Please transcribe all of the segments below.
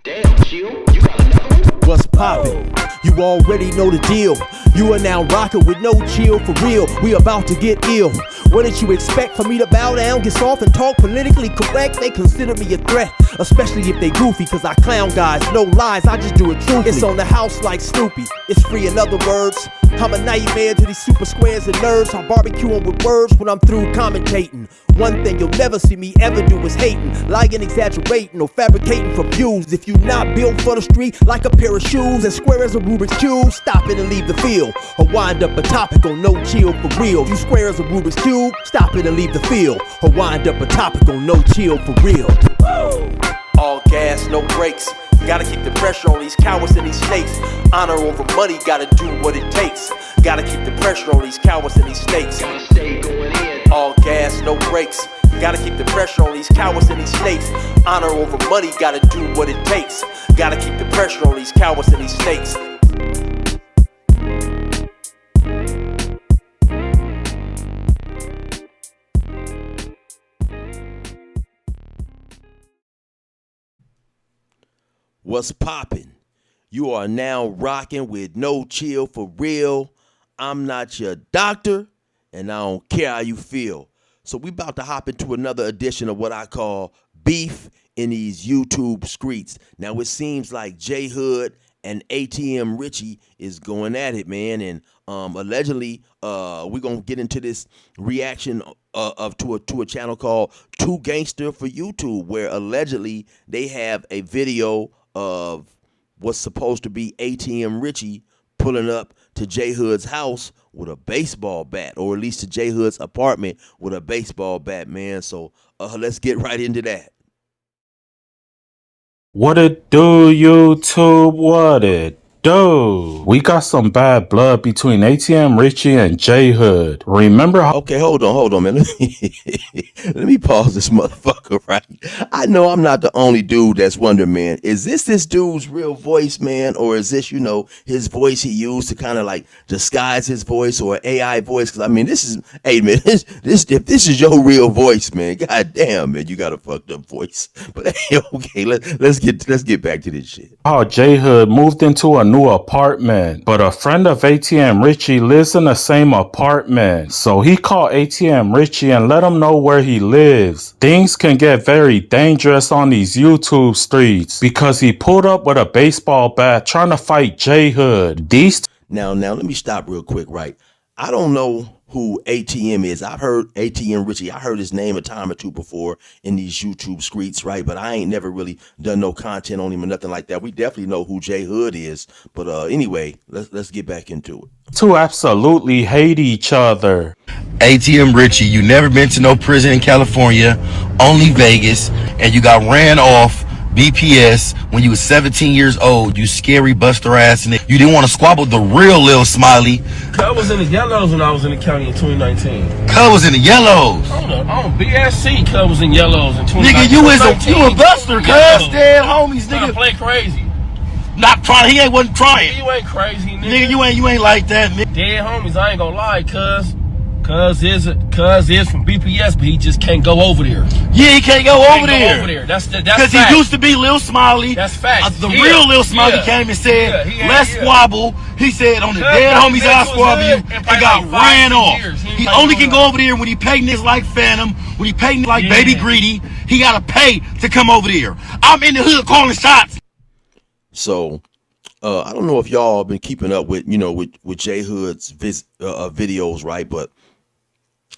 Damn, chill, you got another one? What's poppin'? You already know the deal. You are now rockin' with no chill for real. We about to get ill. What did you expect for me to bow down, get soft and talk politically correct? They consider me a threat, especially if they goofy, cause I clown guys, no lies, I just do it truthfully. It's on the house like Snoopy, it's free in other words. I'm a nightmare to these super squares and nerds. I barbecue 'em with words when I'm through commentating. One thing you'll never see me ever do is hating, lying, exaggerating, or fabricating for views. If you not built for the street like a pair of shoes, as square as a Rubik's Cube, stop it and leave the field, or wind up a topic on no chill for real. You square as a Rubik's Cube, stop it and leave the field, or wind up a topic on no chill for real. All gas, no brakes. Gotta keep the pressure on these cowards and these snakes. Honor over money, gotta do what it takes. Gotta keep the pressure on these cowards and these snakes. Gotta stay going in. All gas, no brakes. Gotta keep the pressure on these cowards and these snakes. Honor over money, gotta do what it takes. Gotta keep the pressure on these cowards and these snakes. What's poppin'? You are now rocking with no chill for real. I'm not your doctor, and I don't care how you feel. So we about to hop into another edition of what I call beef in these YouTube streets. Now it seems like J Hood and ATM Richie is going at it, man, and allegedly we're gonna get into this reaction to a channel called Too Gangster for YouTube, where allegedly they have a video of what's supposed to be ATM Richie pulling up to J Hood's house with a baseball bat, or at least to J Hood's apartment with a baseball bat, man. So let's get right into that. What it do, YouTube? What it do? We got some bad blood between ATM Richie and J Hood. Remember how— Okay, hold on, man. Let me pause this motherfucker, right? I know I'm not the only dude that's wondering, man, is this dude's real voice, man? Or is this, his voice he used to kind of like disguise his voice, or AI voice? Because I mean, hey, man, if this is your real voice, man, god damn, man, you got a fucked up voice. But hey, okay, let's get back to this shit. how J Hood moved into a new apartment, but a friend of ATM Richie lives in the same apartment. So he called ATM Richie and let him know where he lives. Things can get very dangerous on these YouTube streets because he pulled up with a baseball bat trying to fight J Hood. Now let me stop real quick, right? I don't know who ATM is. I've heard ATM Richie. I heard his name a time or two before in these YouTube streets, right? But I ain't never really done no content on him or nothing like that. We definitely know who J Hood is. But anyway, let's get back into it. Two absolutely hate each other. ATM Richie, you never been to no prison in California, only Vegas, and you got ran off BPS when you was 17 years old. You scary buster ass, and you didn't want to squabble the real Lil Smiley. Cub was in the yellows when I was in the county in 2019. Cub was in the yellows. On BSC, Cub was in yellows in 2019. Nigga, you a buster, cuz. Dead homies, nigga. Play crazy. Not trying. He wasn't trying. You ain't crazy, Nigga, you ain't like that, nigga. Dead homies, I ain't gonna lie, cuz is from BPS, but he just can't go over there. Yeah, he can't go over there. That's because he used to be Lil Smiley. That's fact. The real Lil Smiley came and said, let's squabble. He said, on the dead homies, I'll squabble you, and got ran off. He only can go over there when he pay niggas like Phantom, when he pay niggas like Baby Greedy. He gotta pay to come over there. I'm in the hood calling shots. So I don't know if y'all been keeping up with J Hood's videos, right? But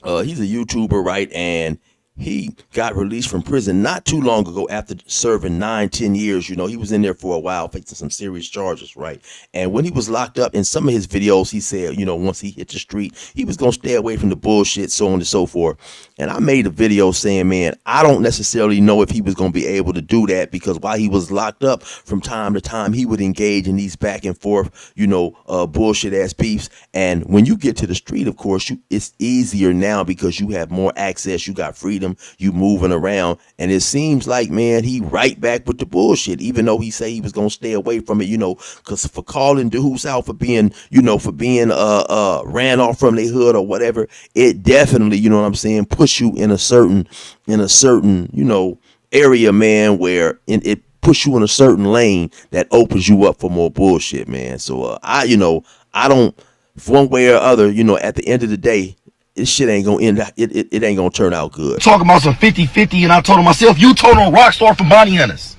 he's a YouTuber, right? And he got released from prison not too long ago after serving 9-10 years. He was in there for a while facing some serious charges, right? And when he was locked up, in some of his videos, he said, once he hit the street, he was going to stay away from the bullshit, so on and so forth. And I made a video saying, man, I don't necessarily know if he was going to be able to do that, because while he was locked up, from time to time, he would engage in these back and forth, bullshit ass beefs. And when you get to the street, of course, it's easier now because you have more access. You got freedom. You moving around, and it seems like, man, he right back with the bullshit, even though he say he was gonna stay away from it, because for calling dudes out for being ran off from their hood or whatever, it definitely, push you in a certain area, man, where it push you in a certain lane that opens you up for more bullshit, man. So I don't, one way or other, at the end of the day, this shit ain't gonna end. It ain't gonna turn out good. Talking about some 50-50, and I told him myself, you told on Rockstar for Bonnie Hunters.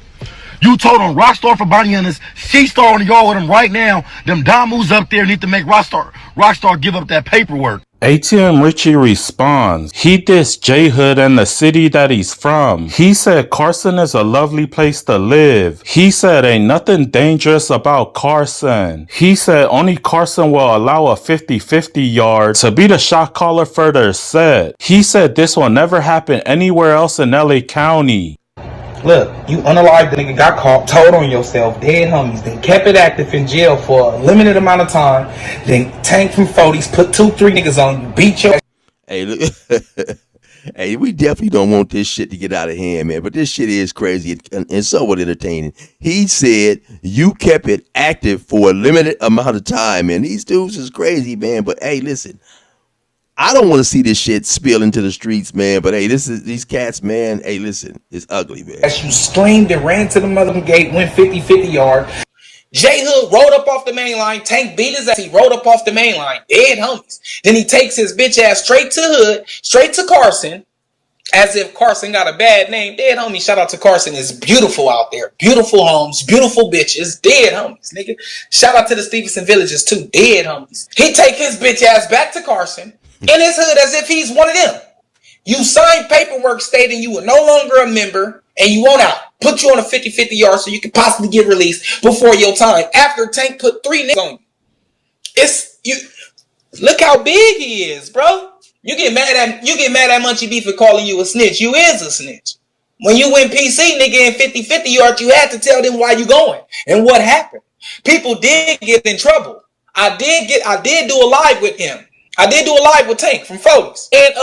You told on Rockstar for Bonnie Hunters. She's starting to go with him right now. Them Damus up there need to make Rockstar give up that paperwork. ATM Richie responds. He dissed J Hood and the city that he's from. He said Carson is a lovely place to live. He said ain't nothing dangerous about Carson. He said only Carson will allow a 50-50 yard to be the shot caller for their set. He said this will never happen anywhere else in LA County. Look, you unalived the nigga, got caught, told on yourself, dead homies, then kept it active in jail for a limited amount of time, then tanked from 40s, put 2-3 niggas on you, beat your ass. Hey, look, hey, we definitely don't want this shit to get out of hand, man. But this shit is crazy and somewhat entertaining. He said you kept it active for a limited amount of time, man. These dudes is crazy, man. But hey, listen, I don't want to see this shit spill into the streets, man. But hey, these cats, man. Hey, listen, it's ugly, man. As you screamed and ran to the mother gate, went 50-50 yard. J Hood rode up off the main line. Tank beat his ass. He rode up off the main line. Dead homies. Then he takes his bitch ass straight to Hood, straight to Carson, as if Carson got a bad name. Dead homies. Shout out to Carson. It's beautiful out there. Beautiful homes, beautiful bitches. Dead homies, nigga. Shout out to the Stevenson villages too. Dead homies. He take his bitch ass back to Carson in his hood as if he's one of them. You signed paperwork stating you were no longer a member and you want out. Put you on a 50-50 yard so you could possibly get released before your time. After Tank put 3 niggas on you. Look how big he is, bro. You get mad at Munchie B for calling you a snitch. You is a snitch. When you went PC, nigga, in 50-50 yard, you had to tell them why you going and what happened. People did get in trouble. I did do a live with him. I did do a live with Tank from Folks and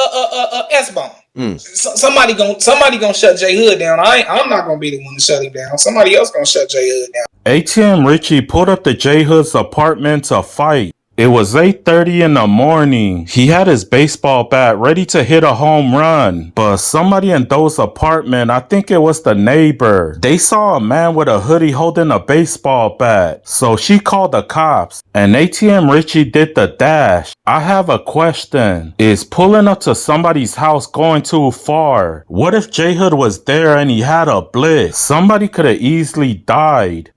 S-Bone. Somebody gonna shut J Hood down. I'm not gonna be the one to shut him down. Somebody else gonna shut J Hood down. ATM Richie pulled up to J Hood's apartment to fight. It was 8:30 in the morning. He had his baseball bat ready to hit a home run. But somebody in Doe's apartment, I think it was the neighbor, they saw a man with a hoodie holding a baseball bat. So she called the cops. And ATM Richie did the dash. I have a question. Is pulling up to somebody's house going too far? What if J Hood was there and he had a blitz? Somebody could have easily died.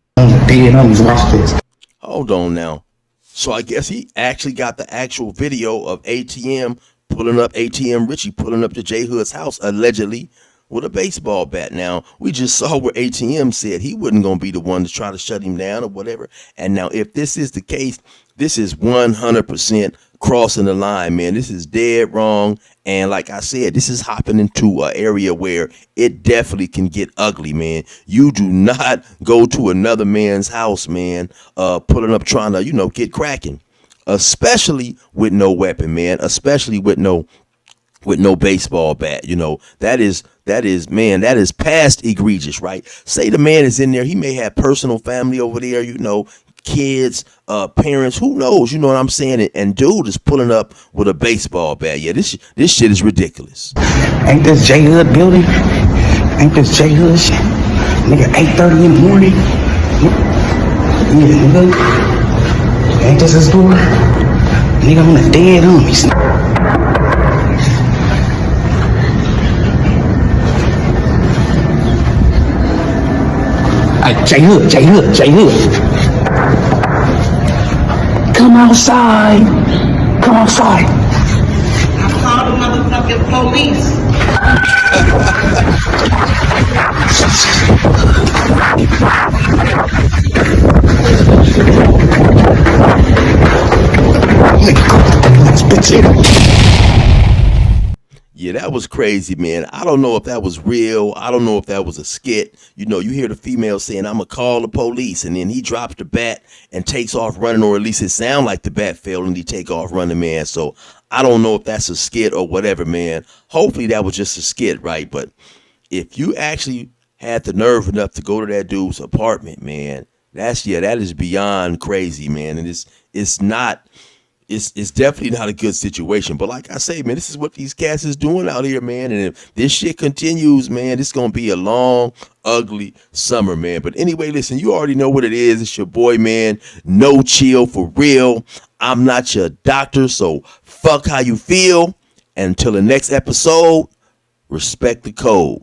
Hold on now. So I guess he actually got the actual video of ATM Richie pulling up to J Hood's house, allegedly, with a baseball bat. Now, we just saw where ATM said he wasn't going to be the one to try to shut him down or whatever. And now, if this is the case, this is 100% crossing the line, man. This is dead wrong. And like I said, this is hopping into an area where it definitely can get ugly, man. You do not go to another man's house, man, pulling up trying to, get cracking, especially with no weapon, man, especially with no baseball bat. That is past egregious, right? Say the man is in there. He may have personal family over there, kids, parents, who knows, you know what I'm saying? And dude is pulling up with a baseball bat. Yeah, this shit is ridiculous. Ain't this J Hood building? Ain't this J Hood shit? Nigga, 8:30 in the morning. Yeah, nigga. Ain't this his door? Nigga, I'm the dead homies. J Hood. Come outside. I called the motherfucking police. Yeah, that was crazy, man. I don't know if that was real. I don't know if that was a skit. You hear the female saying, I'm going to call the police. And then he drops the bat and takes off running, or at least it sounds like the bat failed and he take off running, man. So I don't know if that's a skit or whatever, man. Hopefully that was just a skit, right? But if you actually had the nerve enough to go to that dude's apartment, man, that is beyond crazy, man. And it's not it's definitely not a good situation. But like I say, man, this is what these cats is doing out here, man. And if this shit continues, man, it's gonna be a long, ugly summer, man. But anyway, listen, you already know what it is. It's your boy, man. No chill for real. I'm not your doctor, so fuck how you feel. And until the next episode, respect the code.